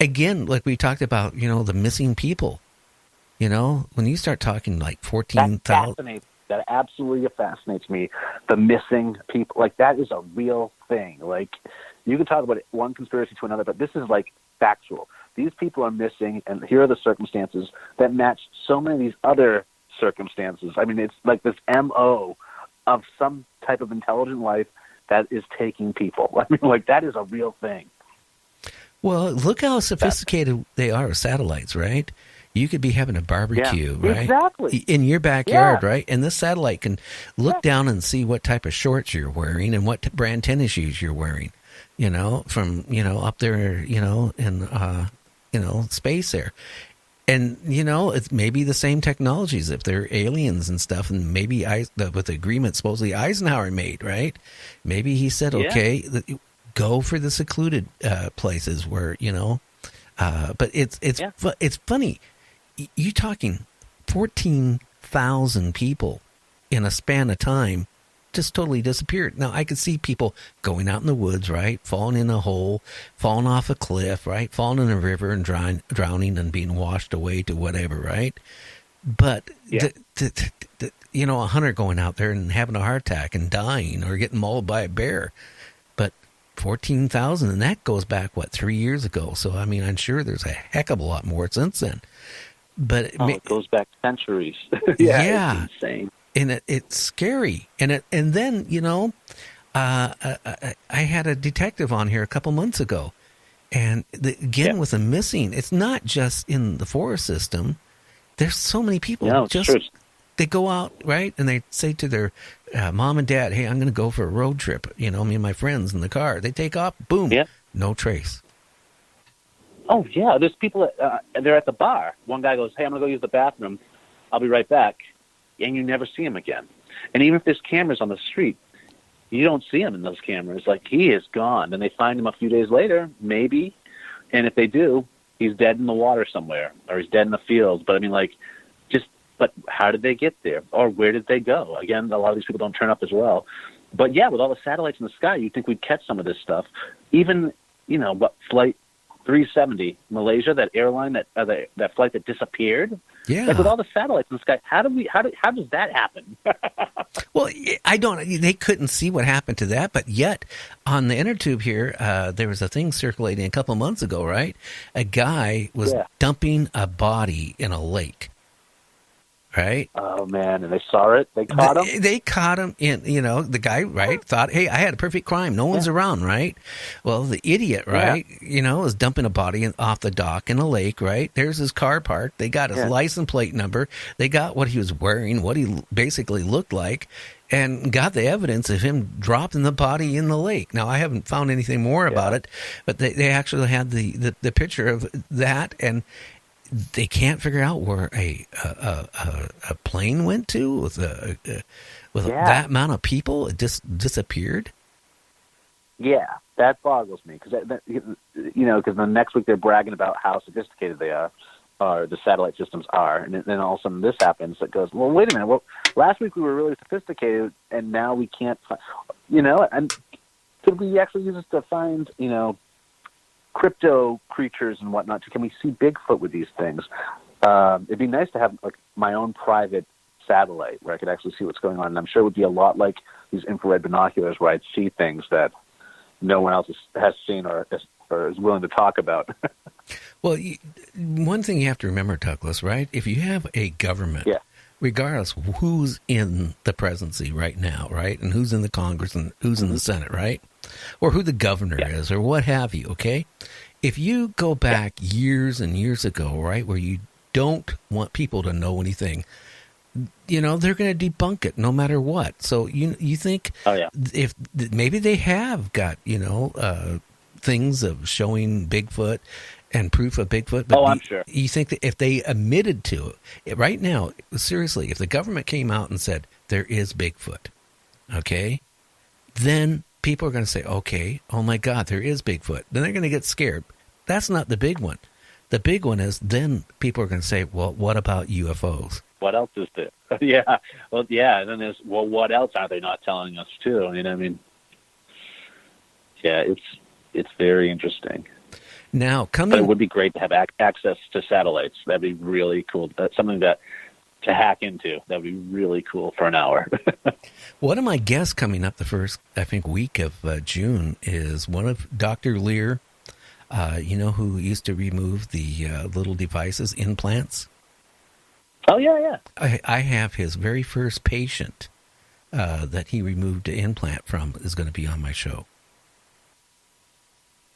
again, like we talked about, the missing people. When you start talking like That 14,000. that absolutely fascinates me. The missing people, like that is a real thing. Like you can talk about one conspiracy to another, but this is like factual. These people are missing, and here are the circumstances that match so many of these other circumstances. I mean, it's like this MO of some type of intelligent life that is taking people. I mean, like that is a real thing. Well, look how sophisticated they are with satellites, right? You could be having a barbecue, right? Exactly. In your backyard, right? And this satellite can look down and see what type of shorts you're wearing and what brand tennis shoes you're wearing, from, up there, in, space there. And, it's maybe the same technologies if they're aliens and stuff. And maybe with the agreement supposedly Eisenhower made, right? Maybe he said, okay, go for the secluded places where, but it's funny. You're talking 14,000 people in a span of time just totally disappeared. Now, I could see people going out in the woods, right? Falling in a hole, falling off a cliff, right? Falling in a river and drowning and being washed away to whatever, right? But, a hunter going out there and having a heart attack and dying or getting mauled by a bear. But 14,000, and that goes back, 3 years ago? So, I mean, I'm sure there's a heck of a lot more since then. But it goes back centuries. Yeah. It's insane. And it's scary. And then, I had a detective on here a couple months ago. And with the missing, it's not just in the forest system. There's so many people. No, it's true. They go out, right? And they say to their mom and dad, hey, I'm going to go for a road trip. Me and my friends in the car. They take off. Boom. Yeah. No trace. Oh, yeah. There's people, they're at the bar. One guy goes, hey, I'm going to go use the bathroom. I'll be right back. And you never see him again. And even if there's cameras on the street, you don't see him in those cameras. Like, he is gone. And they find him a few days later, maybe. And if they do, he's dead in the water somewhere, or he's dead in the field. But, I mean, but how did they get there? Or where did they go? Again, a lot of these people don't turn up as well. But, yeah, with all the satellites in the sky, you'd think we'd catch some of this stuff. Even, Flight 370, Malaysia, that airline, that flight that disappeared. Yeah. Like with all the satellites in the sky, how does that happen? Well, they couldn't see what happened to that, but yet on the inner tube here, there was a thing circulating a couple months ago, right? A guy was dumping a body in a lake. Right? Oh, man. And they saw it? They caught him? They caught him in, the guy, right, thought, hey, I had a perfect crime. No one's around, right? Well, the idiot, right, is dumping a body off the dock in a lake, right? There's his car parked. They got his license plate number. They got what he was wearing, what he basically looked like, and got the evidence of him dropping the body in the lake. Now, I haven't found anything more about it, but they actually had the picture of that, and they can't figure out where a plane went to with that amount of people. It just disappeared. Yeah, that boggles me because because the next week they're bragging about how sophisticated they are, or the satellite systems are, and then all of a sudden this happens. It goes, well, wait a minute. Well, last week we were really sophisticated, and now we can't. And could we actually use this to find crypto creatures and whatnot? Can we see Bigfoot with these things? It'd be nice to have my own private satellite where I could actually see what's going on. And I'm sure it would be a lot like these infrared binoculars where I'd see things that no one else has seen or is willing to talk about. Well, one thing you have to remember, Douglas, right? If you have a government, regardless who's in the presidency right now, right, and who's in the Congress and who's in the Senate, right, or who the governor is or what have you, okay? If you go back years and years ago, right, where you don't want people to know anything, they're going to debunk it no matter what. So you think if maybe they have got, things of showing Bigfoot and proof of Bigfoot. But I'm sure. You think that if they admitted to it, right now, seriously, if the government came out and said there is Bigfoot, okay, then people are going to say, okay, oh my God, there is Bigfoot. Then they're going to get scared. That's not the big one. The big one is then people are going to say, well, what about UFOs? What else is there? Yeah. Well, yeah. And then there's, well, what else are they not telling us too? I mean, yeah, it's very interesting. Now, But it would be great to have access to satellites. That'd be really cool. That's something that to hack into. That would be really cool for an hour. one of my guests coming up the first, I think, week of June is one of Dr. Lear, who used to remove the little devices, implants. Oh, yeah. I have his very first patient that he removed the implant from is going to be on my show.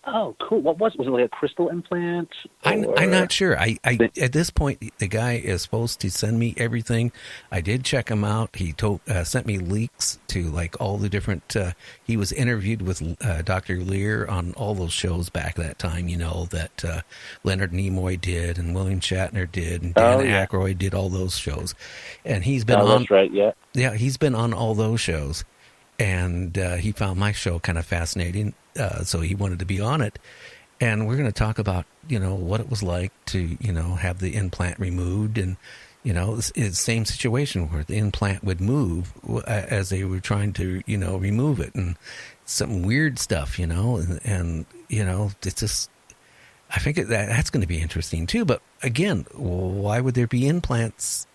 Oh, cool. What was it? Was it like a crystal implant? I'm not sure. I at this point, the guy is supposed to send me everything. I did check him out. He sent me leaks to like all the different. He was interviewed with Dr. Lear on all those shows back that time. That Leonard Nimoy did and William Shatner did and Dan Aykroyd did all those shows, and he's been on. That's right. Yeah. Yeah, he's been on all those shows, and he found my show kind of fascinating. So he wanted to be on it, and we're going to talk about what it was like to have the implant removed, and it's the same situation where the implant would move as they were trying to remove it, and some weird stuff, and it's just I think that's going to be interesting too. But again, why would there be implants?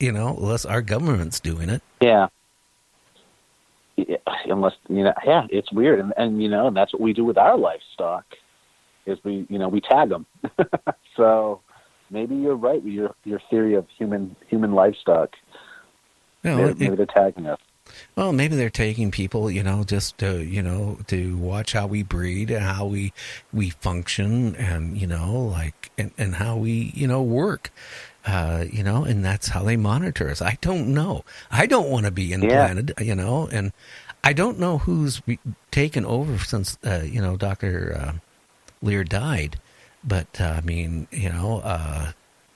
Unless our government's doing it. Yeah. Unless it's weird, and that's what we do with our livestock, is we tag them. So maybe you're right with your theory of human livestock. Maybe they're tagging us. Well, maybe they're taking people, just to watch how we breed and how we function, and and how we work. And that's how they monitor us. I don't know. I don't want to be implanted, and I don't know who's taken over since, Dr. Lear died. But,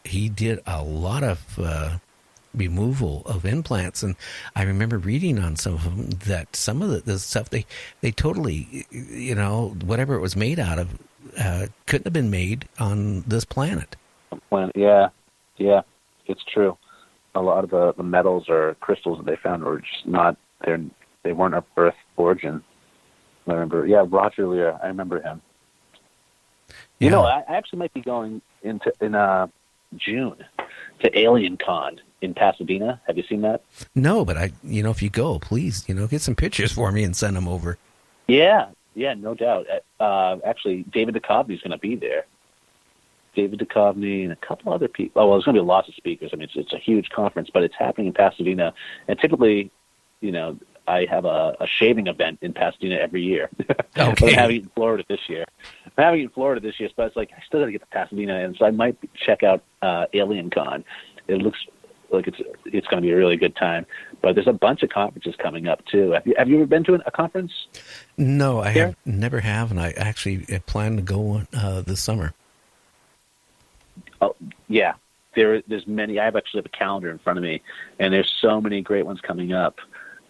he did a lot of removal of implants. And I remember reading on some of them that some of the stuff, they totally, whatever it was made out of, couldn't have been made on this planet. Yeah, it's true. A lot of the metals or crystals that they found were just not there. They weren't of Earth origin. I remember, Roger Lear. I remember him. Yeah. I actually might be going in June to Alien Con in Pasadena. Have you seen that? No, but if you go, please, get some pictures for me and send them over. Yeah, no doubt. Actually, David Duchovny is going to be there. David Duchovny and a couple other people. Oh, well, there's going to be lots of speakers. I mean, it's a huge conference, but it's happening in Pasadena. And typically, I have a shaving event in Pasadena every year. Okay. I'm having it in Florida this year. But it's like I still got to get to Pasadena, and so I might check out Alien Con. It looks like it's going to be a really good time. But there's a bunch of conferences coming up too. Have you ever been to a conference? No, I never have, and I actually plan to go this summer. Oh, yeah. There's many. I actually have a calendar in front of me, and there's so many great ones coming up.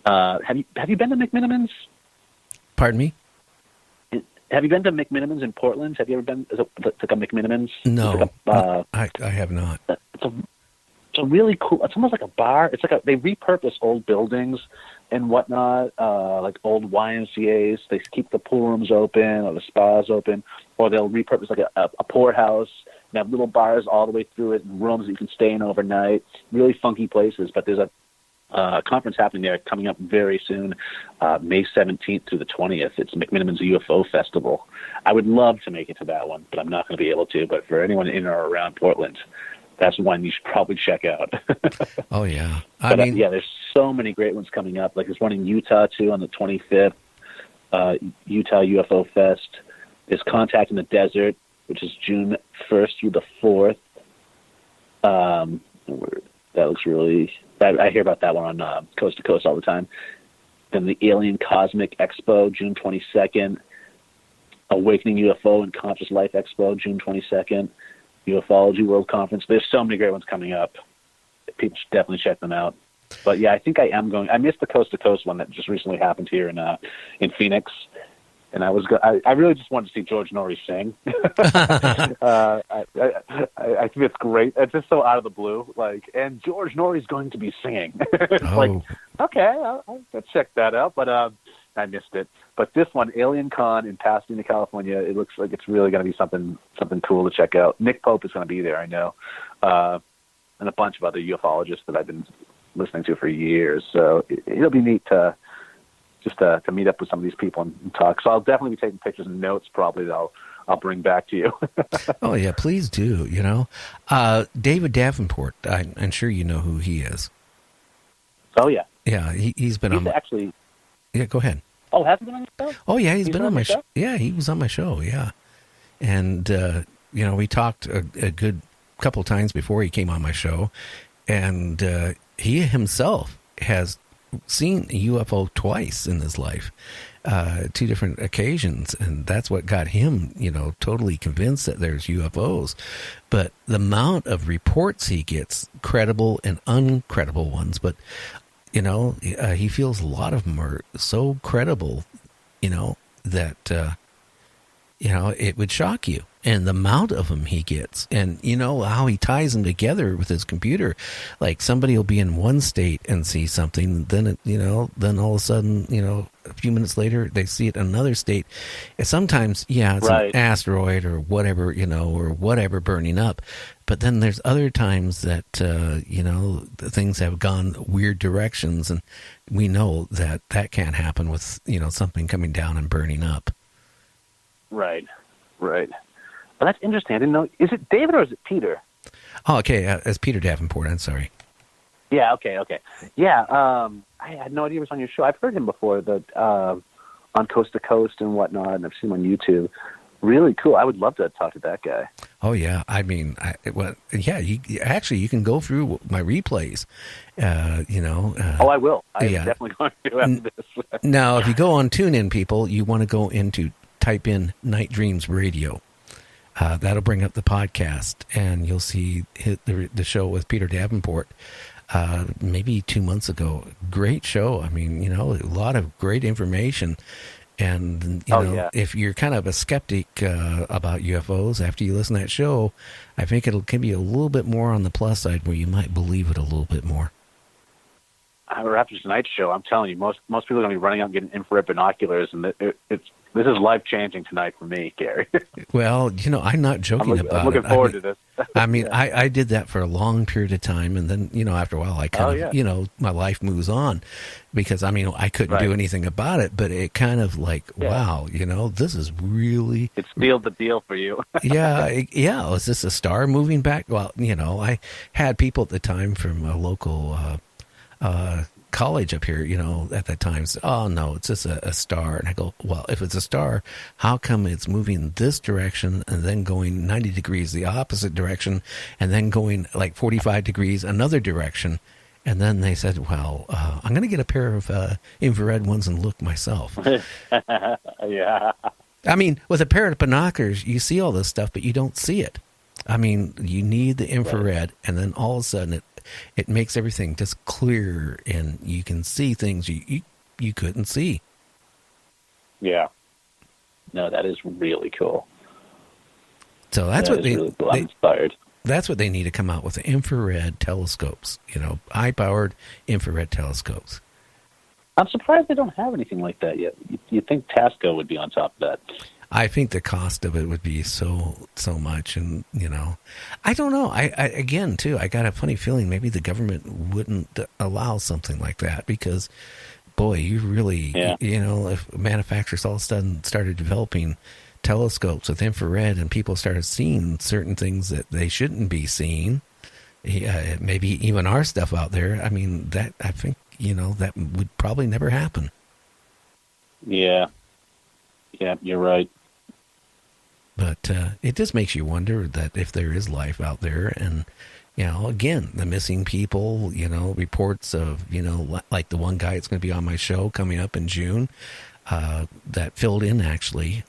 Have you been to McMinimans? Pardon me? Have you been to McMinimans in Portland? Have you ever been to a McMinimans? No, I have not. It's a really cool. It's almost like a bar. It's like they repurpose old buildings and whatnot, like old YMCA's. They keep the pool rooms open or the spas open, or they'll repurpose like a poorhouse and have little bars all the way through it and rooms that you can stay in overnight. Really funky places. But there's a conference happening there coming up very soon, May 17th through the 20th. It's McMinimans UFO Festival. I would love to make it to that one, but I'm not going to be able to. But for anyone in or around Portland, that's one you should probably check out. Oh, yeah. There's so many great ones coming up. Like there's one in Utah, too, on the 25th, Utah UFO Fest. There's Contact in the Desert, which is June 1st through the 4th. That looks really... I hear about that one on Coast to Coast all the time. Then the Alien Cosmic Expo, June 22nd. Awakening UFO and Conscious Life Expo, June 22nd. Ufology World Conference. There's so many great ones coming up. People should definitely check them out. But yeah, I think I am going. I missed the Coast to Coast one that just recently happened here in Phoenix, and I really just wanted to see George Norrie sing. I think it's great. It's just so out of the blue. And George Norrie's going to be singing. It's okay, I'll check that out. But I missed it. But this one, Alien Con in Pasadena, California, it looks like it's really going to be something cool to check out. Nick Pope is going to be there, I know, and a bunch of other ufologists that I've been listening to for years. So it'll be neat to meet up with some of these people and talk. So I'll definitely be taking pictures and notes probably that I'll bring back to you. Oh, yeah, please do, David Davenport, I'm sure you know who he is. Oh, yeah. Yeah, he's been on actually... Yeah, go ahead. Oh, has he been on your show? Oh, yeah, he's been on my show. Yeah, he was on my show, yeah. And, we talked a good couple times before he came on my show, and he himself has seen a UFO twice in his life, 2 different occasions, and that's what got him, totally convinced that there's UFOs. But the amount of reports he gets, credible and uncredible ones, but he feels a lot of them are so credible, that it would shock you. And the amount of them he gets, and how he ties them together with his computer. Like somebody will be in one state and see something, then then all of a sudden, a few minutes later they see it in another state. And sometimes, it's right. An asteroid or whatever, or whatever burning up. But then there's other times that things have gone weird directions, and we know that can't happen with something coming down and burning up. Right. Well, that's interesting. I didn't know. Is it David or is it Peter? Oh, okay. It's Peter Davenport. I'm sorry. Yeah. Okay. Yeah. I had no idea he was on your show. I've heard him before, on Coast to Coast and whatnot, and I've seen him on YouTube. Really cool. I would love to talk to that guy. Oh yeah. I mean, you can go through my replays. I will. I'm definitely going to after this. Now, if you go on TuneIn, people, you want to go into type in Night Dreams Radio. That'll bring up the podcast, and you'll see the show with Peter Davenport maybe 2 months ago. Great show. I mean, a lot of great information. And, if you're kind of a skeptic about UFOs, after you listen to that show, I think it'll give you a little bit more on the plus side where you might believe it a little bit more. After tonight's show, I'm telling you, most people are going to be running out and getting infrared binoculars, and this is life-changing tonight for me, Gary. Well, I'm not joking about it. I'm looking forward to this. I mean, I did that for a long period of time, and then, after a while, I kind of, my life moves on because, I couldn't do anything about it, but it kind of wow, this is really... It sealed the deal for you. Yeah. Was this a star moving back? Well, I had people at the time from a local... college up here, at that time, said, oh no, it's just a star. And I go, well, if it's a star, how come it's moving this direction and then going 90 degrees the opposite direction and then going 45 degrees another direction? And then they said, well, I'm going to get a pair of infrared ones and look myself. Yeah. I mean, with a pair of binoculars, you see all this stuff, but you don't see it. I mean, you need the infrared, and then all of a sudden it makes everything just clear, and you can see things you couldn't see. Yeah. No, that is really cool. So that's what really cool. I'm inspired. That's what they need to come out with, infrared telescopes, high-powered infrared telescopes. I'm surprised they don't have anything like that yet. You'd think Tasco would be on top of that. I think the cost of it would be so much, and I don't know. I again too, I got a funny feeling maybe the government wouldn't allow something like that because, boy, you really, if manufacturers all of a sudden started developing telescopes with infrared and people started seeing certain things that they shouldn't be seeing, maybe even our stuff out there. I mean, that I think that would probably never happen. Yeah, you're right. But it just makes you wonder that if there is life out there, and again, the missing people, reports of like the one guy that's going to be on my show coming up in June, that filled in actually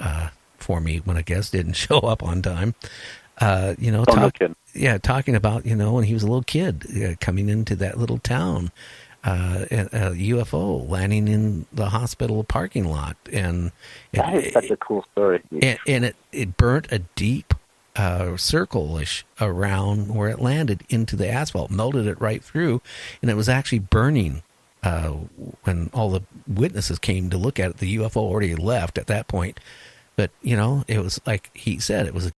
for me when a guest didn't show up on time. Talking about when he was a little kid coming into that little town. A UFO landing in the hospital parking lot, and that is such a cool story. And it burnt a deep circle-ish around where it landed into the asphalt, melted it right through, and it was actually burning when all the witnesses came to look at it, the UFO already left at that point. But, it was like he said, it was